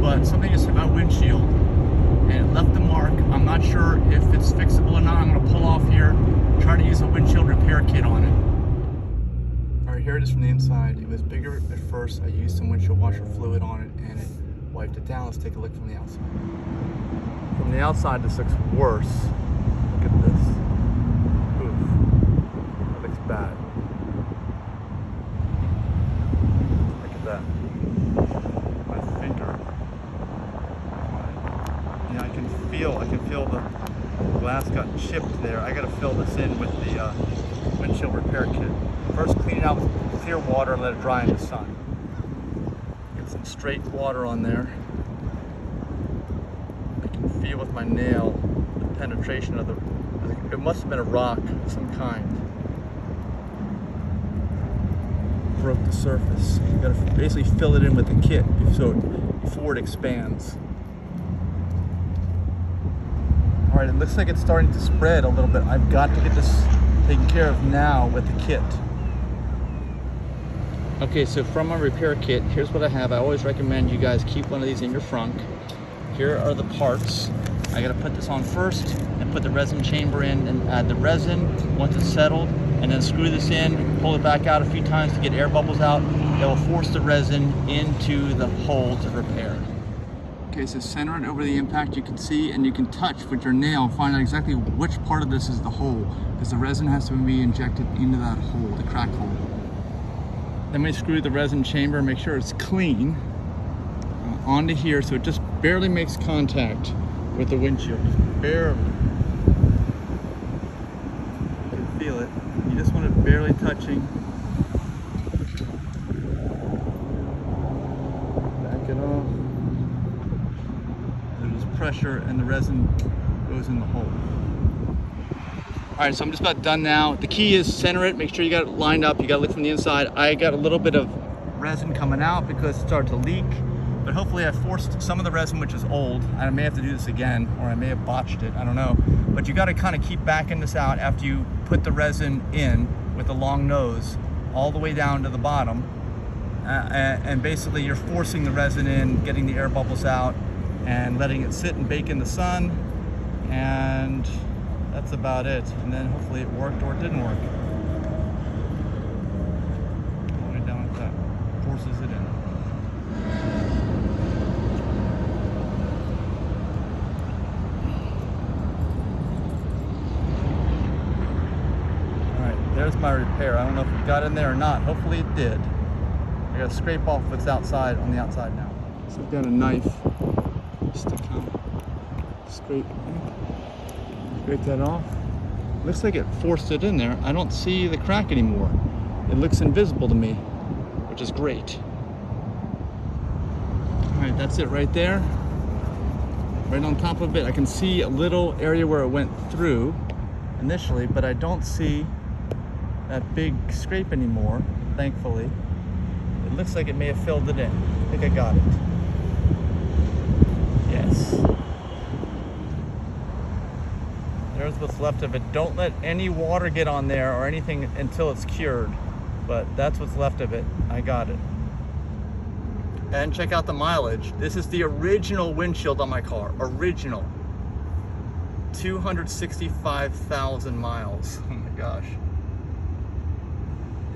but something just hit my windshield and it left the mark. I'm not sure if it's fixable or not. I'm gonna pull off here, try to use a windshield repair kit on it. All right, here it is from the inside. It was bigger at first. I used some windshield washer fluid on it and it wiped it down. Let's take a look from the outside. From the outside, this looks worse. Look at this. Oof. That looks bad. Look at that. My finger. Yeah, I can feel the glass got chipped there. I gotta fill this in with the windshield repair kit. First, clean it out with clear water and let it dry in the sun. Get some straight water on there. I can feel with my nail the penetration of it must have been a rock of some kind. Broke the surface. You gotta basically fill it in with the kit before it expands. All right, it looks like it's starting to spread a little bit. I've got to get this taken care of now with the kit. Okay, so from my repair kit, here's what I have. I always recommend you guys keep one of these in your frunk. Here are the parts. I gotta put this on first and put the resin chamber in and add the resin once it's settled, and then screw this in, pull it back out a few times to get air bubbles out. That will force the resin into the hole to repair. Okay, so center it over the impact, you can see, and you can touch with your nail, find out exactly which part of this is the hole, because the resin has to be injected into that hole, the crack hole. Then we screw the resin chamber, make sure it's clean, onto here, so it just barely makes contact with the windshield, just barely. You can feel it. You just want it barely touching. Back it off. There's pressure and the resin goes in the hole. All right, so I'm just about done now. The key is center it, make sure you got it lined up. You got to look from the inside. I got a little bit of resin coming out because it started to leak, but hopefully I forced some of the resin, which is old. I may have to do this again, or I may have botched it, I don't know. But you got to kind of keep backing this out after you put the resin in with the long nose all the way down to the bottom. And basically you're forcing the resin in, getting the air bubbles out, and letting it sit and bake in the sun, and that's about it. And then hopefully it worked or it didn't work. All the way down like that, forces it in. All right, there's my repair. I don't know if it got in there or not. Hopefully it did. I gotta scrape off what's outside on the outside now. So I've got a knife just to kind of scrape that off. Looks like it forced it in there. I don't see the crack anymore. It looks invisible to me, which is great. All right, that's it right there. Right on top of it, I can see a little area where it went through initially, but I don't see that big scrape anymore, thankfully. It looks like it may have filled it in. I think I got it. Yes. There's what's left of it. Don't let any water get on there or anything until it's cured, but that's what's left of it. I got it. And check out the mileage. This is the original windshield on my car. Original. 265,000 miles. Oh my gosh.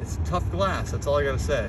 It's tough glass, that's all I gotta say.